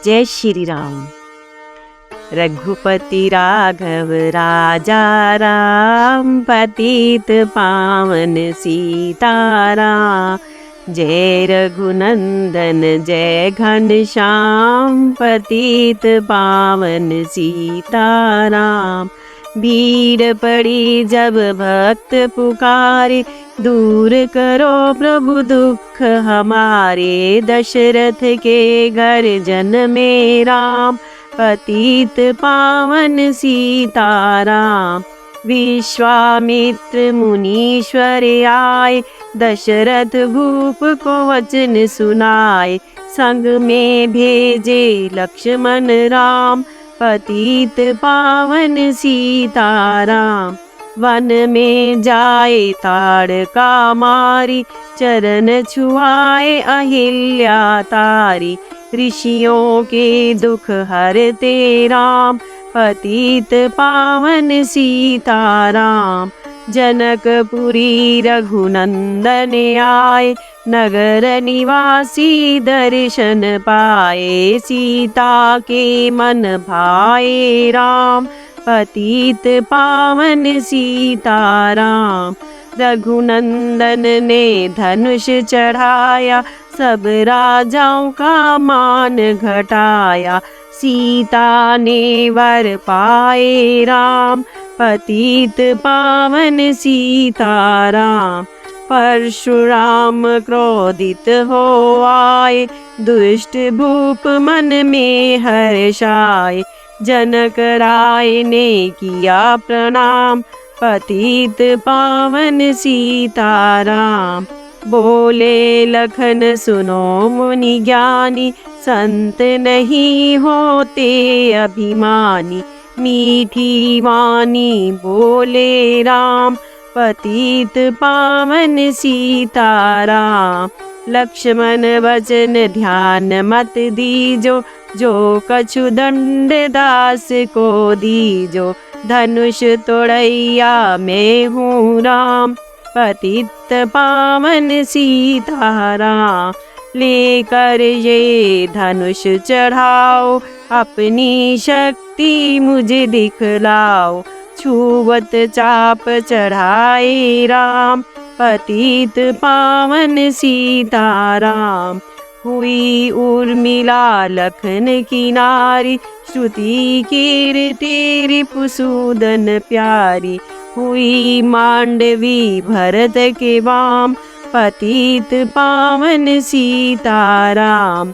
जय श्री राम। रघुपति राघव राजा राम, पतित पावन सीताराम। जय रघुनंदन जय घनश्याम, पतित पावन सीताराम। भीड़ पड़ी जब भक्त पुकारे, दूर करो प्रभु दुख हमारे। दशरथ के घर जन्मे राम, पतित पावन सीताराम। विश्वामित्र मुनीश्वर आए, दशरथ भूप को वचन सुनाए। संग में भेजे लक्ष्मण राम, पतित पावन सीताराम। वन में जाए ताड़का मारी, चरण छुआए अहिल्या तारी। ऋषियों के दुख हरते राम, पतित पावन सीताराम। जनकपुरी रघुनंदन आए, नगर निवासी दर्शन पाए। सीता के मन भाए राम, पतित पावन सीताराम। रघुनंदन ने धनुष चढ़ाया, सब राजाओं का मान घटाया। सीता ने वर पाए राम, पतित पावन सीताराम। परशुराम क्रोधित हो आए, दुष्ट भूप मन में हर्षाए। जनक राय ने किया प्रणाम, पतित पावन सीताराम। बोले लखन सुनो मुनि ज्ञानी, संत नहीं होते अभिमानी। मीठी वाणी बोले राम, पतित पावन सीताराम। लक्ष्मण वचन ध्यान मत दीजो, जो कछु दंड दास को दीजो। धनुष तोड़ैया मैं हूँ राम, पतित पावन सीताराम। लेकर ये धनुष चढ़ाओ, अपनी शक्ति मुझे दिखलाओ। छुवत चाप चढ़ाए राम, पतित पावन सीताराम। हुई उर्मिला लखन की नारी, श्रुति कीर्ति रिपुसूदन प्यारी। हुई मांडवी भरत के वाम, पतित पावन सीताराम।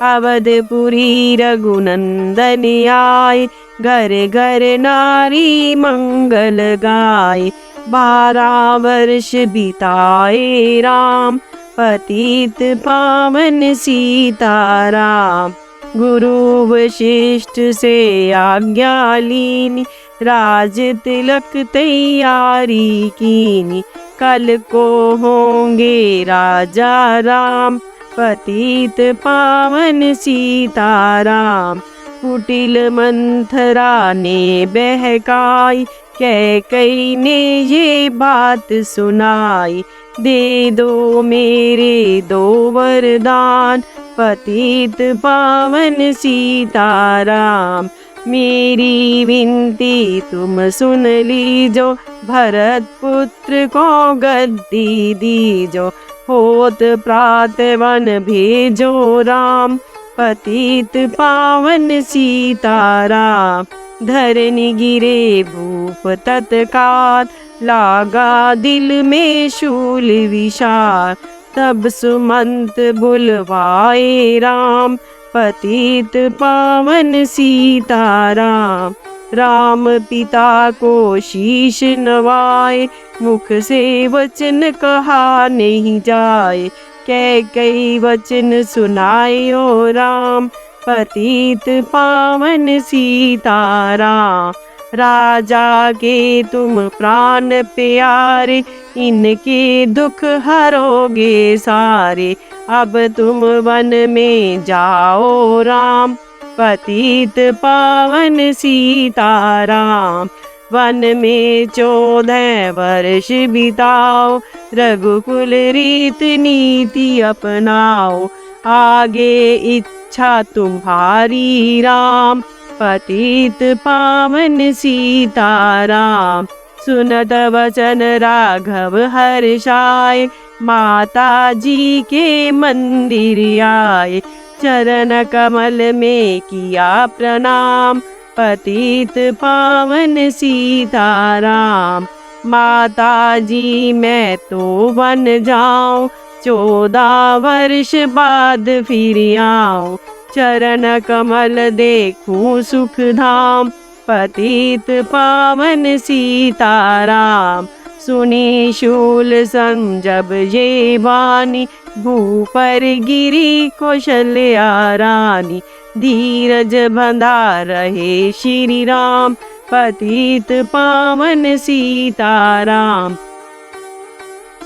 अवधपुरी रघुनंदन आए, घर घर नारी मंगल गाए। 12 वर्ष बिताए राम, पतित पावन सीताराम। गुरु वशिष्ठ से आज्ञा लीनी, राज तिलक तैयारी कीनी। कल को होंगे राजा राम, पतित पावन सीताराम। कुटिल मंथरा ने बहकाई, कैकेयी ने ये बात सुनाई। दे दो मेरे 2 वरदान, पतित पावन सीताराम। मेरी विनती तुम सुन लीजो, भरत पुत्र को गद्दी दीजो। होत प्रात वन भेजो राम, पतित पावन सीताराम। धरनी गिरे भूप तत्काल, लागा दिल में शूल विशाल। तब सुमंत बुलवाए राम, पतित पावन सीताराम। राम पिता को शीश नवाए, मुख से वचन कहा नहीं जाए। कैकेयी वचन सुनाए ओ राम, पतित पावन सीताराम। राजा के तुम प्राण प्यारे, इनके दुख हरोगे सारे। अब तुम वन में जाओ राम, पतित पावन सीताराम। वन में 14 वर्ष बिताओ, रघुकुल रीत नीति अपनाओ। आगे इच्छा तुम्हारी राम, पतित पावन सीताराम। सुनत वचन राघव हर्षाय, माता जी के मंदिर आए। चरण कमल में किया प्रणाम, पतित पावन सीताराम। माता जी मैं तो वन जाऊं, 14 वर्ष बाद फिर आऊं। चरण कमल देखूं सुख धाम, पतित पावन सीताराम। सुनी शूल संजब ये वाणी, भू पर गिरी कौशल्या रानी। धीरज बंधा रहे श्री राम, पतित पावन सीताराम।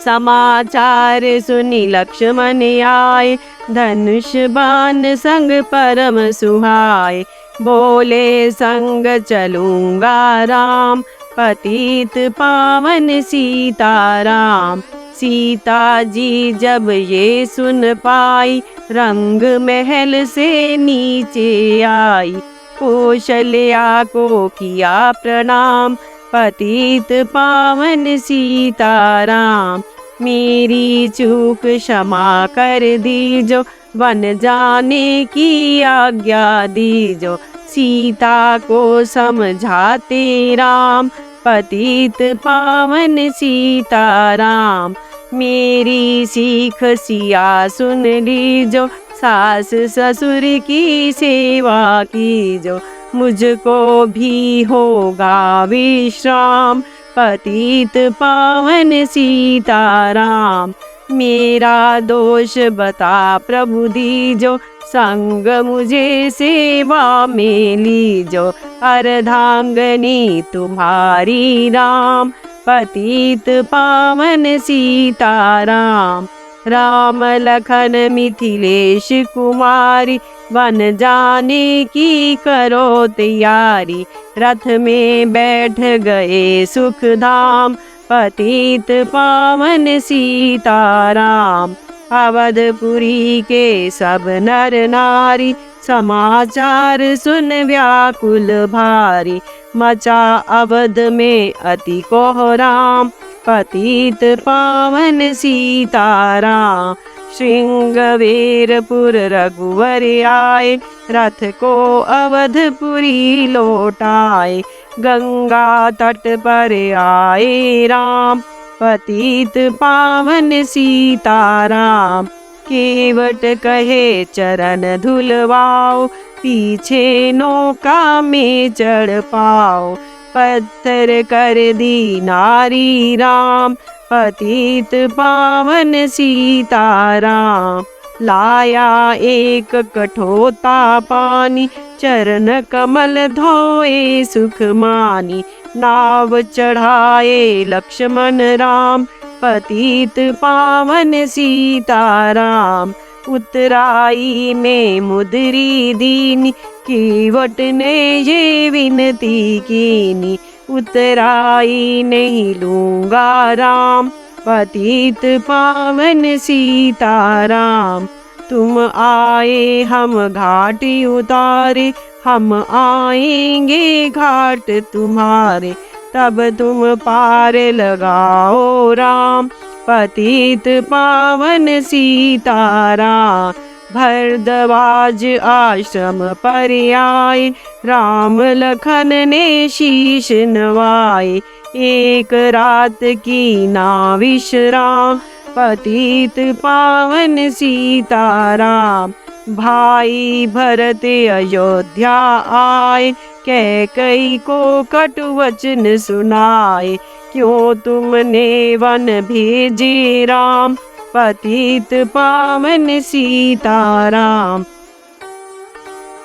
समाचार सुनी लक्ष्मण आए, धनुष बाण संग परम सुहाए। बोले संग चलूंगा राम, पतित पावन सीताराम। सीता जी जब ये सुन पाई, रंग महल से नीचे आई। कौशल्या को किया प्रणाम, पतित पावन सीताराम। मेरी चूक क्षमा कर दीजो, वन जाने की आज्ञा दीजो। सीता को समझाते राम, पतित पावन सीताराम। मेरी सीख सिया सुन लीजो, सास ससुर की सेवा कीजो। मुझको भी होगा विश्राम, पतित पावन सीताराम। मेरा दोष बता प्रभु दीजो, संग मुझे सेवा में लीजो। अर्धांगनी तुम्हारी राम, पतित पावन सीताराम। राम लखन मिथिलेश कुमारी, वन जाने की करो तैयारी। रथ में बैठ गए सुख धाम, पतित पावन सीताराम। अवधपुरी के सब नर नारी, समाचार सुन व्याकुल भारी। मचा अवध में अति कोहराम, पतित पावन सीताराम। श्रृंगवेरपुर रघुवर आए, रथ को अवधपुरी लौटाए। गंगा तट पर आए राम, पतित पावन सीताराम। केवट कहे चरण धुलवाओ, पीछे नौका में चढ़ पाओ। पत्थर कर दी नारी राम, पतित पावन सीताराम। लाया एक कठोता पानी, चरण कमल धोए सुख मानी। नाव चढ़ाए लक्ष्मण राम, पतित पावन सीताराम। उतराई में मुद्री दीनी, केवट ने ये विनती कीनी। उतराई नहीं लूंगा राम, पतित पावन सीताराम। तुम आए हम घाट उतारे, हम आएंगे घाट तुम्हारे। तब तुम पार लगाओ राम, पतित पावन सीताराम। भरद्वाज आश्रम पर आए, राम लखन ने शीश नवाए। एक रात की ना विश्राम, पतित पावन सीताराम। भाई भरत अयोध्या आए, कैकई को कटु वचन सुनाए। क्यों तुमने वन भेजे राम, पतित पावन सीताराम।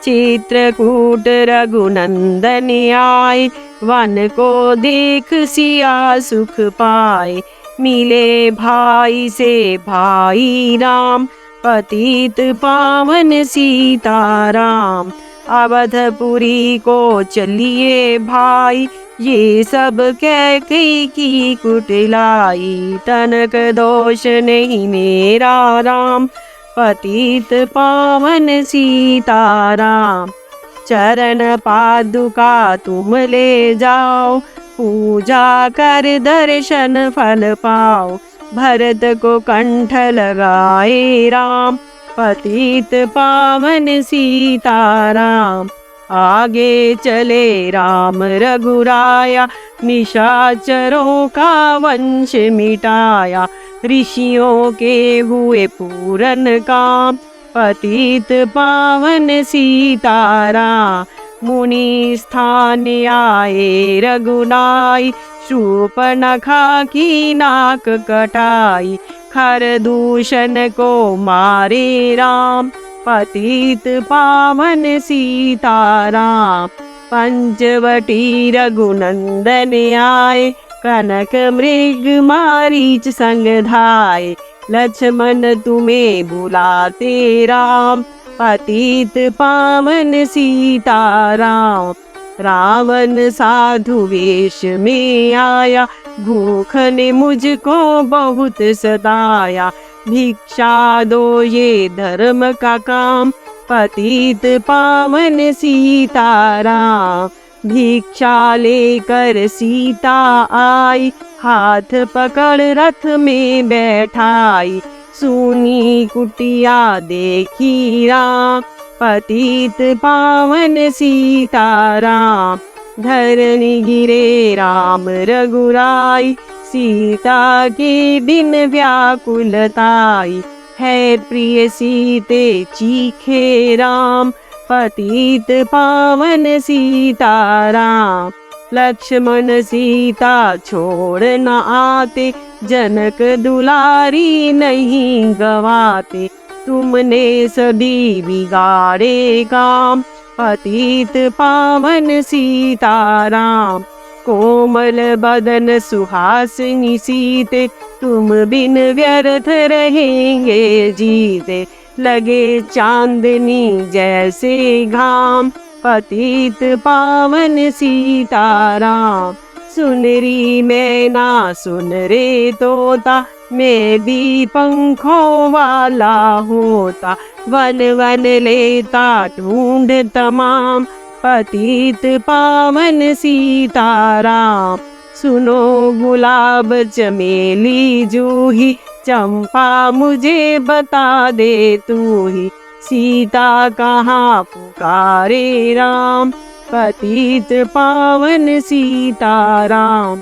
चित्रकूट रघुनंदन आए, वन को देख सिया सुख पाए। मिले भाई से भाई राम, पतित पावन सीताराम। अवधपुरी को चलिए भाई, ये सब कैकई की कुटिलाई। तनक दोष नहीं मेरा राम, पतित पावन सीताराम। चरण पादुका तुम ले जाओ, पूजा कर दर्शन फल पाओ। भरत को कंठ लगाए राम, पतित पावन सीताराम। आगे चले राम रघुराया, निशाचरों का वंश मिटाया। ऋषियों के हुए पूरन काम, पतित पावन सीताराम। मुनि स्थान आए रघुनाई, शूर्पणखा की नाक कटाई। खरदूषण को मारे राम, पतित पावन सीताराम। पंचवटी रघुनंदन आए, कनक मृग मारीच संग धाये। लक्ष्मण तुम्हें बुलाते राम, पतित पावन सीताराम। रावण साधु वेश में आया, भूख ने मुझको बहुत सताया। भिक्षा दो ये धर्म का काम, पतित पावन सीताराम। भिक्षा लेकर सीता आई, हाथ पकड़ रथ में बैठाई। सुनी कुटिया देखी राम, पतित पावन सीताराम। धरनी गिरे राम रघुराई, सीता के बिन व्याकुलताई। है प्रिय सीते चीखे राम, पतित पावन सीताराम। लक्ष्मण सीता छोड़ न आते, जनक दुलारी नहीं गवाते। तुमने सभी बिगाड़े काम, पतित पावन सीताराम। कोमल बदन सुहासिनी सीते, तुम बिन व्यर्थ रहेंगे जीते। लगे चांदनी जैसे घाम, पतित पावन सीताराम। सुनरी मैना सुन रे तोता, मैं भी पंखों वाला होता। वन वन लेता ढूंढ तमाम, पतित पावन सीताराम। सुनो गुलाब चमेली जूही, चंपा मुझे बता दे तू ही। सीता कहाँ पुकारे राम, पतित पावन सीताराम।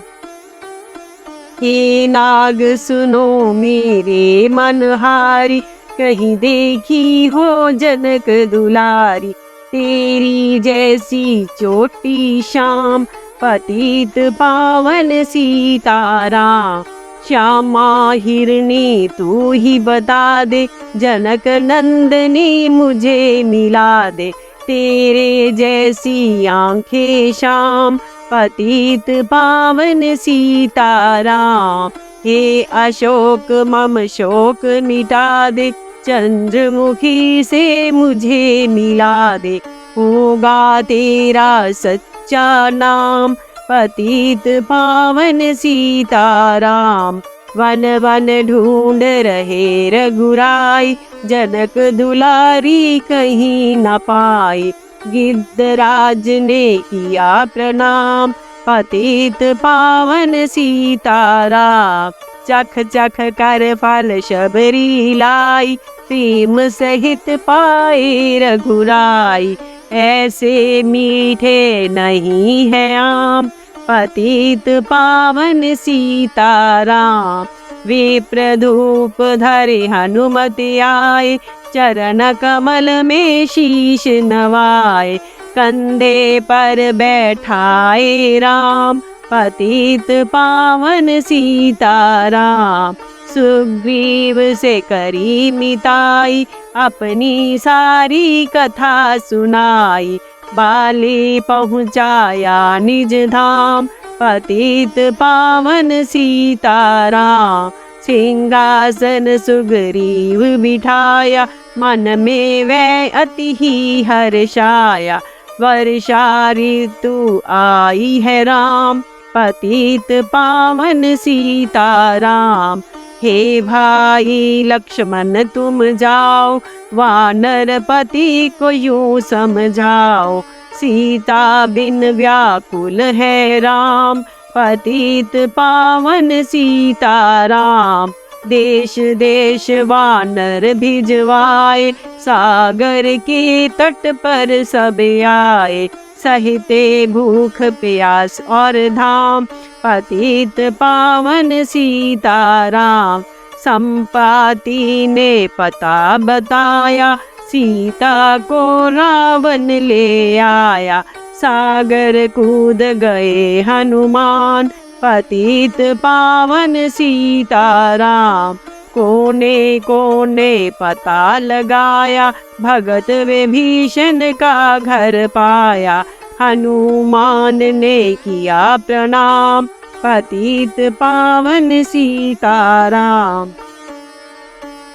हे नाग सुनो मेरे मनहारी, कहीं देखी हो जनक दुलारी। तेरी जैसी चोटी शाम, पतित पावन सीताराम। श्यामा हिरणी तू ही बता दे, जनक नंदनी मुझे मिला दे। तेरे जैसी आंखें शाम, पतित पावन सीताराम। हे अशोक मम शोक मिटा दे, चंद्रमुखी से मुझे मिला दे। होगा तेरा सच्चा नाम, पतित पावन सीताराम। वन वन ढूंढ रहे रघुराई, जनक दुलारी कहीं न पाई। गिद्धराज ने किया प्रणाम, पतित पावन सीताराम। चख चख कर फल शबरी लाई, प्रेम सहित पाए रघुराई। ऐसे मीठे नहीं है आम, पतित पावन सीताराम। विप्र धूप धरे हनुमत आए, चरण कमल में शीश नवाए। कंधे पर बैठाए राम, पतित पावन सीताराम। सुग्रीव से करी मिताई, अपनी सारी कथा सुनाई। बाली पहुँचाया निज धाम, पतित पावन सीताराम। सिंहासन सुग्रीव बिठाया, मन में वह अति ही हर्षाया। वर्षा ऋतु आई है राम, पतित पावन सीताराम। हे भाई लक्ष्मण तुम जाओ, वानर पति को यूं समझाओ। सीता बिन व्याकुल है राम, पतित पावन सीताराम। देश देश वानर भिजवाए, सागर के तट पर सब आए। सहते भूख प्यास और धाम, पतित पावन सीताराम। संपाति ने पता बताया, सीता को रावण ले आया। सागर कूद गए हनुमान, पतित पावन सीताराम। कोने कोने पता लगाया, भगत विभीषण का घर पाया। हनुमान ने किया प्रणाम, पतित पावन सीताराम।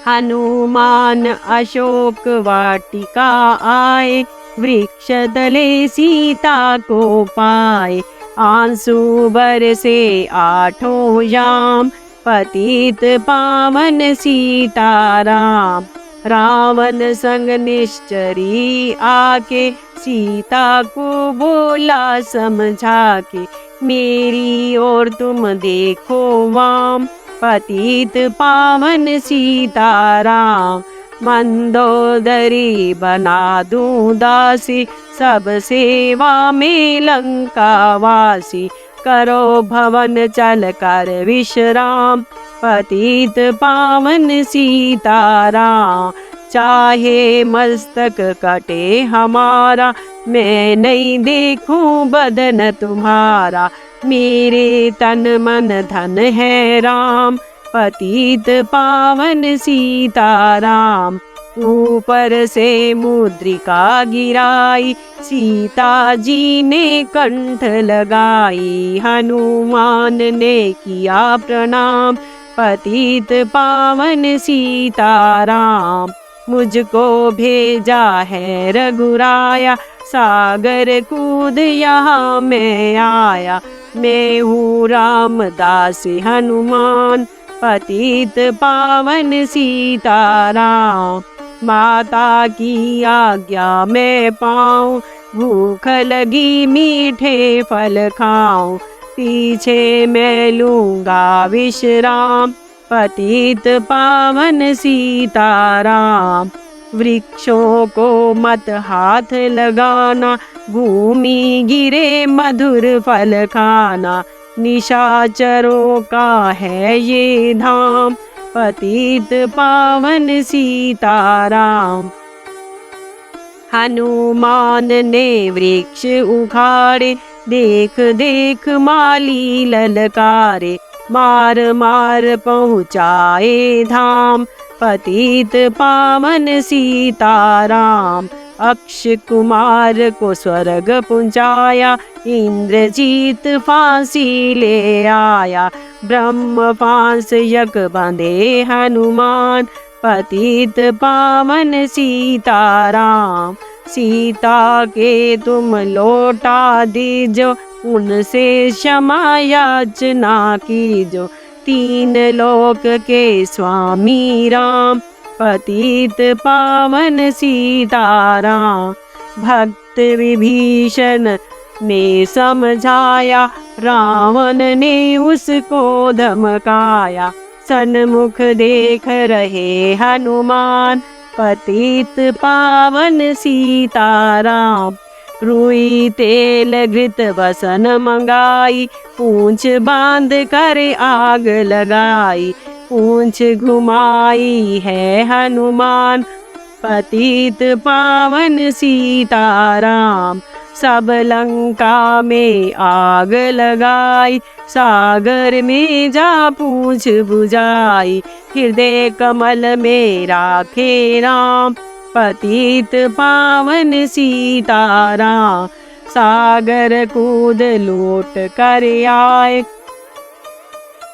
हनुमान अशोक वाटिका आए, वृक्ष तले सीता को पाए। आंसू बरसे आठों याम, पतित पावन सीताराम। रावण संग निश्चरी आके, सीता को बोला समझा के। मेरी ओर तुम देखो वाम, पतित पावन सीताराम। मंदोदरी बना दूं दासी, सब सेवा में लंका वासी। करो भवन चल कर विश्राम, पतित पावन सीताराम। चाहे मस्तक कटे हमारा, मैं नहीं देखूं बदन तुम्हारा। मेरे तन मन धन है राम, पतित पावन सीताराम। ऊपर से मुद्रिका गिराई, सीता जी ने कंठ लगाई। हनुमान ने किया प्रणाम, पतित पावन सीताराम। मुझको भेजा है रघुराया, सागर कूद यहाँ मैं आया। मैं हूँ रामदास हनुमान, पतित पावन सीताराम। माता की आज्ञा मैं पाऊं, भूख लगी मीठे फल खाऊं। पीछे मैं लूंगा विश्राम, पतित पावन सीताराम। वृक्षों को मत हाथ लगाना, भूमि गिरे मधुर फल खाना। निशाचरों का है ये धाम, पतित पावन सीताराम। हनुमान ने वृक्ष उखाड़े, देख देख माली ललकारे। मार मार पहुँचाए धाम, पतित पावन सीताराम। अक्ष कुमार को स्वर्ग पहुँचाया, इंद्रजीत फांसी ले आया। ब्रह्म फांस यक बांधे हनुमान, पतित पावन सीताराम। सीता के तुम लौटा दीजो, उनसे क्षमा याचना कीजो। तीन लोक के स्वामी राम, पतित पावन सीताराम। भक्त विभीषण ने समझाया, रावण ने उसको धमकाया। सन्मुख देख रहे हनुमान, पतित पावन सीताराम। रुई तेल घृत बसन मंगाई, पूंछ बांध कर आग लगाई। पूंछ घुमाई है हनुमान, पतित पावन सीताराम। सब लंका में आग लगाई, सागर में जा पूंछ बुझाई। हृदय कमल में राखे राम, पतित पावन सीताराम। सागर कूद लौट कर आए,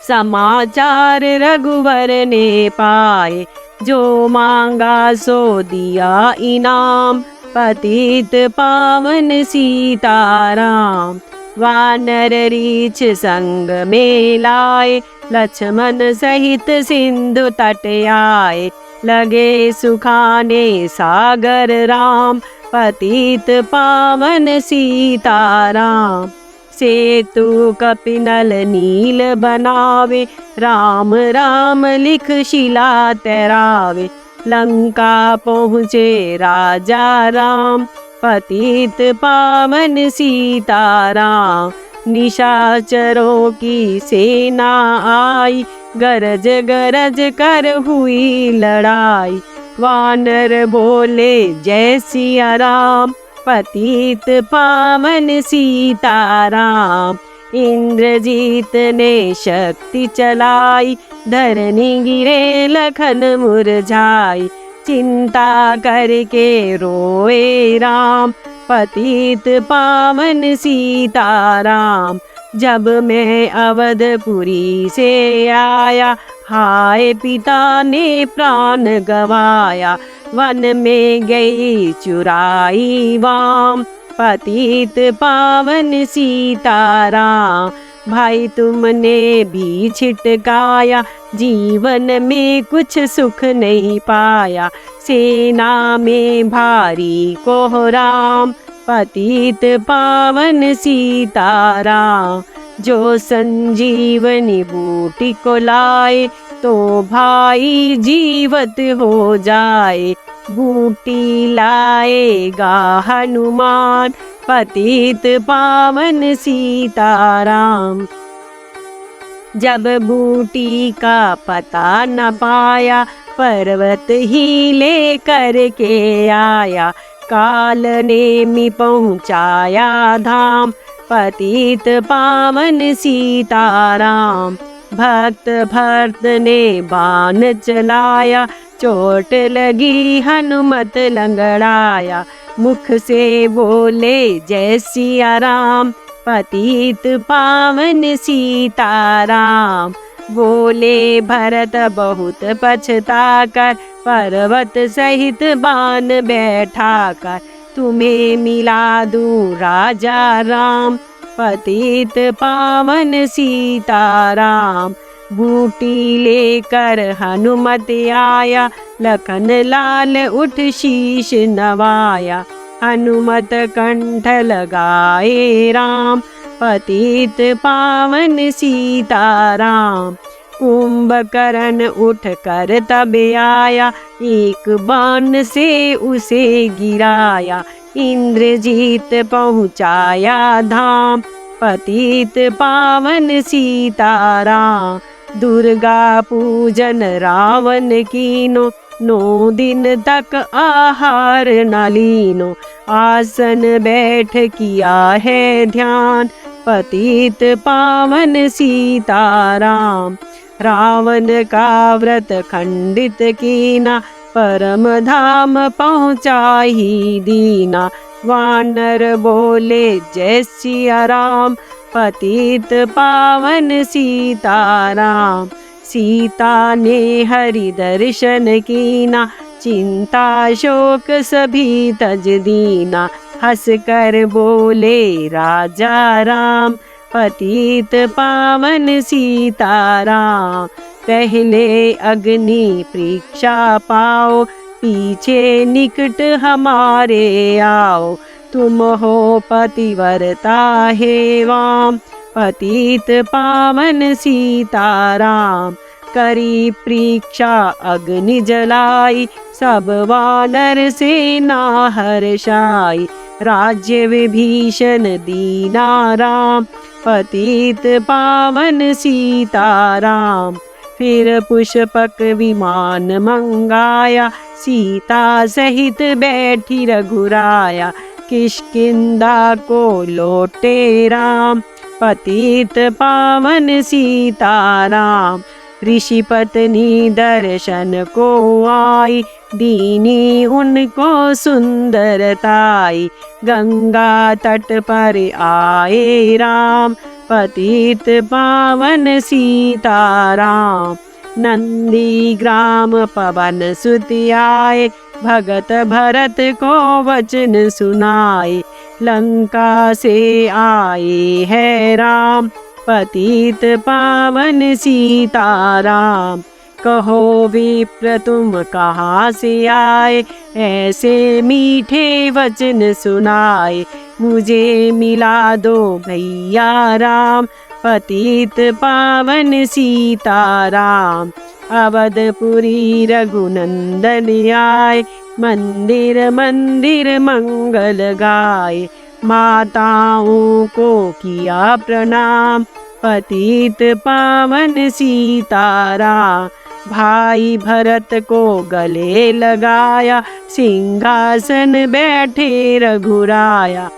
समाचार रघुवर ने पाए। जो मांगा सो दिया इनाम, पतित पावन सीताराम। वानर रीछ संग में लाए, लक्ष्मण सहित सिंधु तट आए, लगे सुखाने सागर राम, पतित पावन सीताराम। सेतु कपिनल नील बनावे, राम राम लिख शिला तैरावे। लंका पहुँचे राजा राम, पतित पावन सीताराम। निशाचरों की सेना आई, गरज गरज कर हुई लड़ाई। वानर बोले जय सिया राम, पतित पावन सीताराम। इंद्रजीत ने शक्ति चलाई, धरनी गिरे लखन मुरझाई। चिंता करके रोए राम, पतित पावन सीताराम। जब मैं अवधपुरी से आया, हाय पिता ने प्राण गवाया। वन में गई चुराई वाम, पतित पावन सीताराम। भाई तुमने भी छिटकाया, जीवन में कुछ सुख नहीं पाया। सेना में भारी कोहराम, पतित पावन सीताराम। जो संजीवनी बूटी को लाए, तो भाई जीवत हो जाए। बूटी लाएगा हनुमान, पतित पावन सीताराम। जब बूटी का पता न पाया, पर्वत ही लेकर के आया। काल नेमि पहुँचाया धाम, पतित पावन सीताराम। भक्त भरत ने बाण चलाया, चोट लगी हनुमत लंगड़ाया। मुख से बोले जय सिया राम, पतित पावन सीताराम। बोले भरत बहुत पछता कर, पर्वत सहित बाण बैठा कर। तुम्हें मिला दूं राजा राम, पतित पावन सीताराम। बूटी लेकर हनुमत आया, लखन लाल उठ शीश नवाया। हनुमत कंठ लगाए राम, पतित पावन सीताराम। कुंभकर्ण उठ कर तब आया, एक बाण से उसे गिराया। इंद्रजीत पहुँचाया धाम, पतित पावन सीताराम। दुर्गा पूजन रावण कीनो, 9 दिन तक आहार न लीनो। आसन बैठ किया है ध्यान, पतित पावन सीताराम। रावण का व्रत खंडित कीना, परम धाम पहुँचा ही दीना। वानर बोले जय सिया राम, पतित पावन सीताराम। सीता ने हरि दर्शन कीना, चिंता शोक सभी तज दीना। हंस कर बोले राजा राम, पतित पावन सीताराम। पहले अग्नि परीक्षा पाओ, पीछे निकट हमारे आओ। तुम हो पतिव्रता हे वाम, पतित पावन सीताराम। करी परीक्षा अग्नि जलाई, सब वानर सेना हर्षाई। राज्य विभीषण दीना राम, पतित पावन सीताराम। फिर पुष्पक विमान मंगाया, सीता सहित बैठी रघुराया। किष्किंधा को लौटे राम, पतित पावन सीताराम। ऋषि पत्नी दर्शन को आई, दीनी उनको सुंदरताई। गंगा तट पर आए राम, पतित पावन सीताराम। नंदी ग्राम पवन सुत आए, भगत भरत को वचन सुनाए। लंका से आए है राम, पतित पावन सीताराम। कहो विप्र तुम कहाँ से आए, ऐसे मीठे वचन सुनाए। मुझे मिला दो भैया राम, पतित पावन सीताराम। अवधपुरी रघुनंदन आए, मंदिर मंदिर मंगल गाए। माताओं को किया प्रणाम, पतित पावन सीताराम। भाई भरत को गले लगाया, सिंहासन बैठे रघुराया।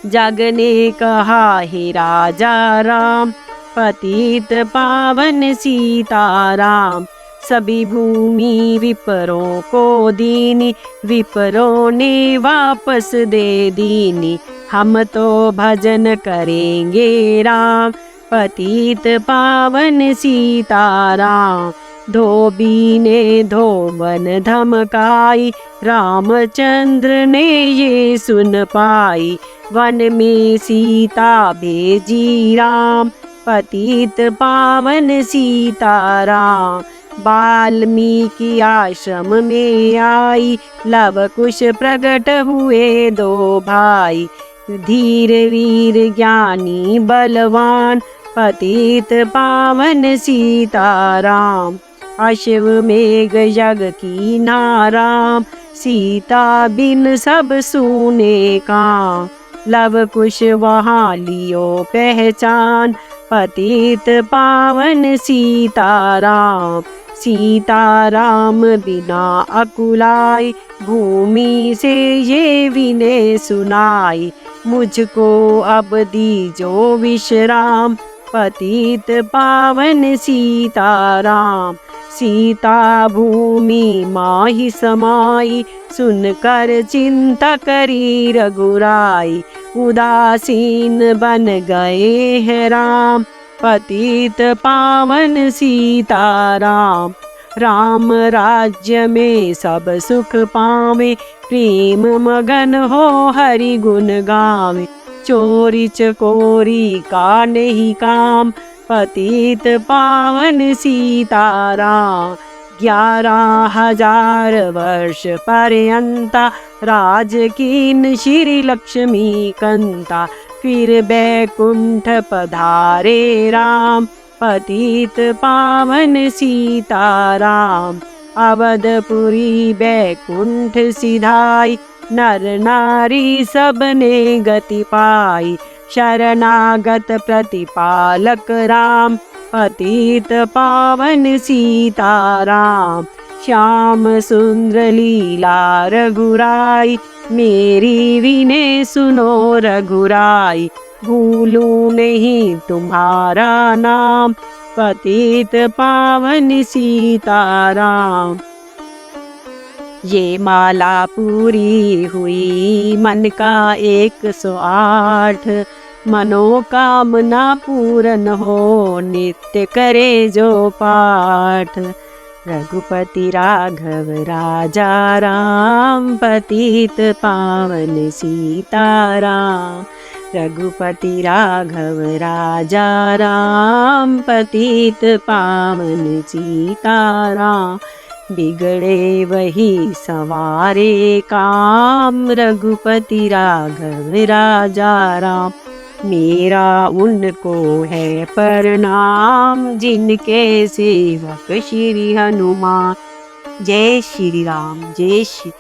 जग ने कहा हे राजा राम, पतित पावन सीताराम। सभी भूमि विपरों को दीनी, विपरों ने वापस दे दीनी। हम तो भजन करेंगे राम, पतित पावन सीताराम। धोबी ने धोबन धमकाई, रामचंद्र ने ये सुन पाई। वन में सीता भेजी राम, पतित पावन सीताराम। वाल्मीकि आश्रम में आई, लव कुश प्रकट हुए दो भाई। धीर वीर ज्ञानी बलवान, पतित पावन सीताराम। अश्व मेघ जग की नाराम, सीता बिन सब सूने काम। लव कुश वहाँ लियो पहचान, पतित पावन सीताराम। सीताराम बिना अकुलाई, भूमि से ये विनय सुनाई। मुझको अब दीजो विश्राम, पतित पावन सीताराम। सीता भूमि माहि समाई, सुनकर चिंता करी रघुराई। उदासीन बन गए हैं राम, पतित पावन सीताराम। राम राज्य में सब सुख पावे, प्रेम मगन हो हरि गुण गावे। चोरी चकोरी का नहीं काम, पतित पावन सीताराम। 11,000 वर्ष पर्यंता, राज कीन श्री लक्ष्मी कंता। फिर बैकुंठ पधारे राम, पतित पावन सीताराम। अवधपुरी बैकुंठ सिधाई, नर नारी सबने गति पाई। शरणागत प्रतिपालक राम, पतित पावन सीताराम। श्याम सुंदर लीला रघुराई, मेरी विनय सुनो रघुराई। भूलूं नहीं तुम्हारा नाम, पतित पावन सीताराम। ये माला पूरी हुई मन का 108, मनोकामना पूर्ण हो नित्य करे जो पाठ। रघुपति राघव राजा राम, पतित पावन सीताराम। रघुपति राघव राजा राम, पतित पावन सीताराम। बिगड़े वही संवारे काम, रघुपति राघव राजा राम। मेरा उनको है प्रणाम, जिनके सेवक श्री हनुमान। जय श्री राम, जय श्री